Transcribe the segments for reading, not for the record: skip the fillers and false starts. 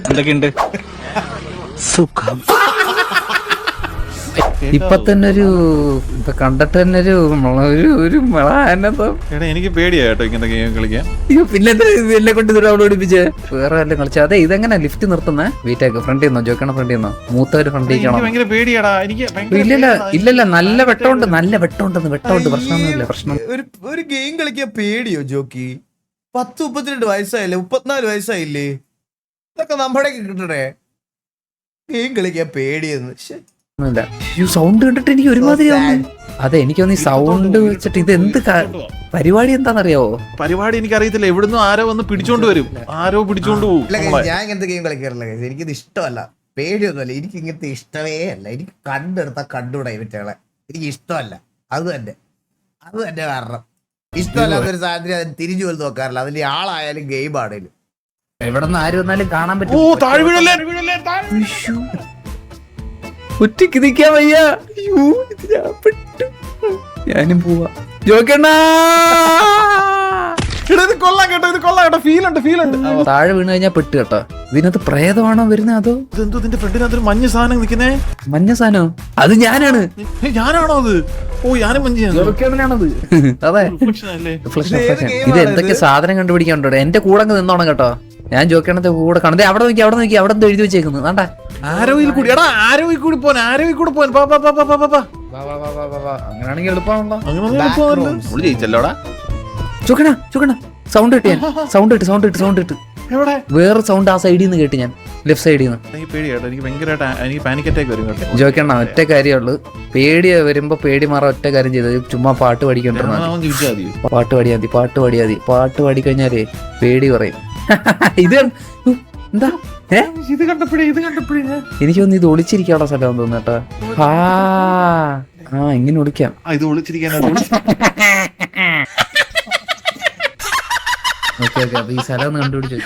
എന്തൊക്കെയുണ്ട്? സുഖം. ഇപ്പൊ തന്നെ ഒരു കണ്ടിട്ട് തന്നെ ഒരു എനിക്ക് പേടിയാ കേട്ടോ ഇങ്ങനത്തെ ഗെയിം കളിക്കാൻ. പിന്നെ എന്നെ കൊണ്ട് ഡൗൺലോഡ് പഠിപ്പിച്ചേ. വേറെ വല്ല കളിച്ചാ അതെ. ഇതെങ്ങനെ ലിഫ്റ്റ് നിർത്തുന്നേ? വീട്ടേക്ക് ഫ്രണ്ട് ചെയ്യുന്നോ? ജോക്കണ ഫ്രണ്ട് ചെയ്യുന്നോ? മൂത്തവര് ഫ്രണ്ട് ചെയ്യണം. ഭയങ്കര പേടിയാടാ എനിക്ക്. ഇല്ലല്ല നല്ല വെട്ടമുണ്ട്. വെട്ടമുണ്ട്. പ്രശ്നമൊന്നുമില്ല. പ്രശ്നം ഒരു ഗെയിം കളിക്കാൻ പേടിയോ ജോക്കി? 10-32 വയസ്സായില്ലേ? 34 വയസ്സായില്ലേ? ഇതൊക്കെ നമ്മുടെ കിട്ടണേ. ഗെയിം കളിക്കാൻ പേടിയെന്ന്. സൗണ്ട് കണ്ടിട്ട് എനിക്ക് ഒരുമാതിരി അതെ. എനിക്ക് തോന്നി സൗണ്ട് വെച്ചിട്ട് ഇത് എന്ത് പരിപാടി എന്താണെന്നറിയാവോ? പരിപാടി എനിക്ക് അറിയത്തില്ല. എവിടുന്ന് ആരോ വന്ന് പിടിച്ചോണ്ട് വരും. ആരോ പിടിച്ചോണ്ട് പോകും. ഞാൻ ഇങ്ങനത്തെ ഗെയിം കളിക്കാറില്ല. എനിക്കിത് ഇഷ്ടമല്ല. പേടിയൊന്നുമല്ല. എനിക്ക് ഇങ്ങനത്തെ ഇഷ്ടമേ അല്ല. എനിക്ക് കണ്ടെടുത്താൽ കണ്ടുകൂടാ ഇവറ്റകളെ. എനിക്ക് ഇഷ്ടമല്ല. അത് തന്നെ കാരണം ഇഷ്ടമല്ലാത്തൊരു സാധനം അതിന് തിരിഞ്ഞു പോലും നോക്കാറില്ല. അതിന്റെ ആളായാലും ഗെയിം ആണേലും എവിടെ നിന്ന് ആര് വന്നാലും കാണാൻ പറ്റും. ഒറ്റയ്ക്ക് നിൽക്കാൻ വയ്യ. ഞാനും പോവാ. ജോക്കണ്ണാ താഴെ വീണ് കഴിഞ്ഞാൽ പെട്ട് കേട്ടോ. ഇതിനകത്ത് പ്രേതമാണോ വരുന്നത്? അതോ ഫ്രണ്ടിനകത്തൊരു മഞ്ഞ സാധനം നിൽക്കുന്നേ? മഞ്ഞ സാധനം അത് ഞാനാണ്. ഞാനാണോ അത്? ഓ ഞാനും മഞ്ഞാണത്. അതെ. ഇത് എന്തൊക്കെ സാധനം കണ്ടുപിടിക്കാണ്ടോ. എന്റെ കൂടെ അങ്ങ് നിന്നോണം കേട്ടോ. ഞാൻ ജോക്കണത്തെ കൂടെ കാണുന്നത്. അവിടെ നോക്കി അവിടെ എന്തോ എഴുതി വെച്ചേക്കുന്നു. വേണ്ട ആരോയിൽ കൂടി പോൻ. അങ്ങനെയാണെങ്കിൽ എളുപ്പമാണല്ലോ. ജയിച്ചല്ലോടാ. ചുക്കണ സൗണ്ട് ഇട്ട് വേറെ സൗണ്ട് ആ സൈഡിൽ നിന്ന് കേട്ട്. ഞാൻ ലെഫ്റ്റ് സൈഡിൽ നിന്ന്. ജോക്കണ്ണ ഒറ്റ കാര്യമുള്ളൂ. പേടി വരുമ്പോ പേടി മാറാൻ ഒറ്റ കാര്യം ചെയ്തത് ചുമ്മാ പാട്ട് പാടിക്കൊണ്ടിരുന്ന പാട്ട് പാടി കഴിഞ്ഞാലേ പേടി പറയും. ഇത് എന്താ ഇത് കണ്ടപ്പോഴേ എനിക്ക് തോന്നുന്നു ഇത് ഒളിച്ചിരിക്കാനുള്ള സ്ഥലം തോന്നുന്നു കേട്ടോ. ഇങ്ങനെ ഒളിക്കാം. ഇത് ഒളിച്ചിരിക്കാൻ ഓക്കെ അപ്പൊ ഈ സ്ഥലം ഒന്ന് കണ്ടുപിടിച്ചു.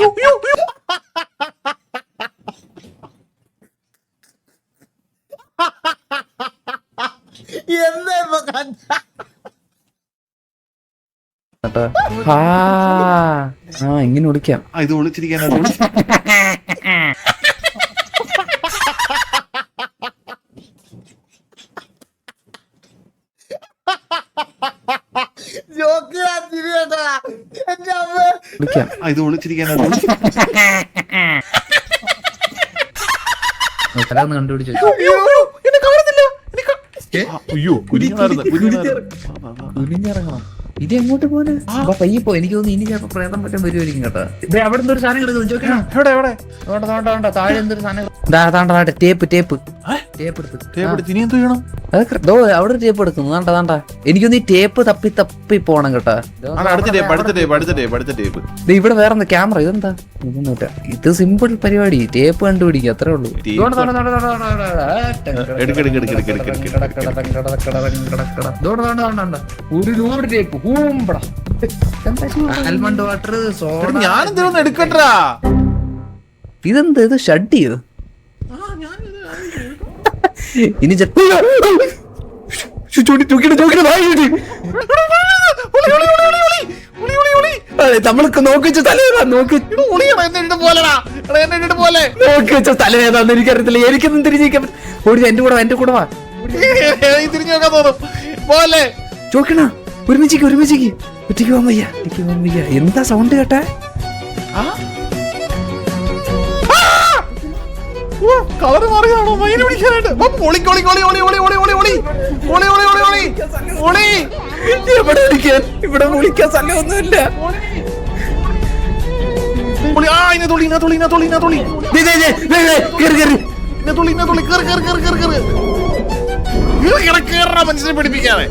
ഇങ്ങനെ ഒളിക്കാം. ഇത് ഒളിച്ചിരിക്കാൻ ഇത് ഒളിച്ചിരിക്കാൻ സ്ഥലം ഒന്ന് കണ്ടുപിടിച്ചു. കുനിഞ്ഞിറങ്ങണം. ഇത് എങ്ങോട്ട് പോലെ പയ്യെ പോ. എനിക്ക് തോന്നുന്നു ഇനി ചിലപ്പോ പ്രേതം പറ്റാൻ വരുമായിരിക്കും കേട്ടോ. അവിടെ എന്തൊരു സാധനം കിടക്കുന്നു. താഴെ എന്തൊരു സാധനം. ടേപ്പ് അവിടെ ടേപ്പ് എടുക്കുന്നു. താണ്ടാ എനിക്കൊന്ന് ഈ ടേപ്പ് തപ്പി പോണം കേട്ടോ. ഇവിടെ വേറെ എന്താ ക്യാമറ? ഇതെന്താ? ഇതൊന്നുമില്ല. ഇത് സിമ്പിൾ പരിപാടി. ടേപ്പ് കണ്ടുപിടിക്കുക, അത്രേ ഉള്ളൂ. ഒരു load tape. Almond water, soda. ഇതെന്ത്? ഇത് ഷഡ്ഡിയോ? ഇനി നമ്മൾക്ക് നോക്കിച്ച തലേതാന്ന് എനിക്കറിയത്തില്ല. എനിക്കൊന്നും തിരിഞ്ഞിരിക്കാൻ. എന്റെ കൂടെ വാ. ചോക്കണ ഒരുമിച്ചേക്ക് ഒറ്റയ്ക്ക് പോകാൻ വയ്യ. എന്താ സൗണ്ട് കേട്ടെ? കളറ് മാറിയാണോ മൈന് പിടിക്കാനായിട്ട്? ഇവിടെ വിളിക്കാൻ സ്ഥലമൊന്നുമില്ല. മനുഷ്യനെ പിടിപ്പിക്കാതെ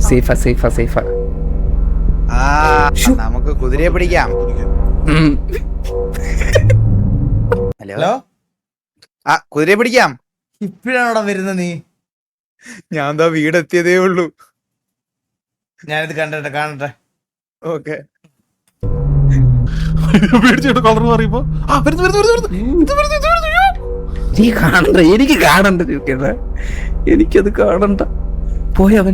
സേഫാ. നമുക്ക് കുതിരയെ പിടിക്കാം. ഹലോ കുതിരയെ പിടിക്കാം. ഇപ്പഴാണോ വരുന്നത് നീ? ഞാൻ വീടെത്തിയതേ ഉള്ളൂ. ഞാനിത് കാണട്ടെ. ഓക്കെ. കളർ മാറിയപ്പോ നീ കാണണ്ട. എനിക്ക് കാണണ്ട. എനിക്കത് കാണണ്ട. പോയി അവൻ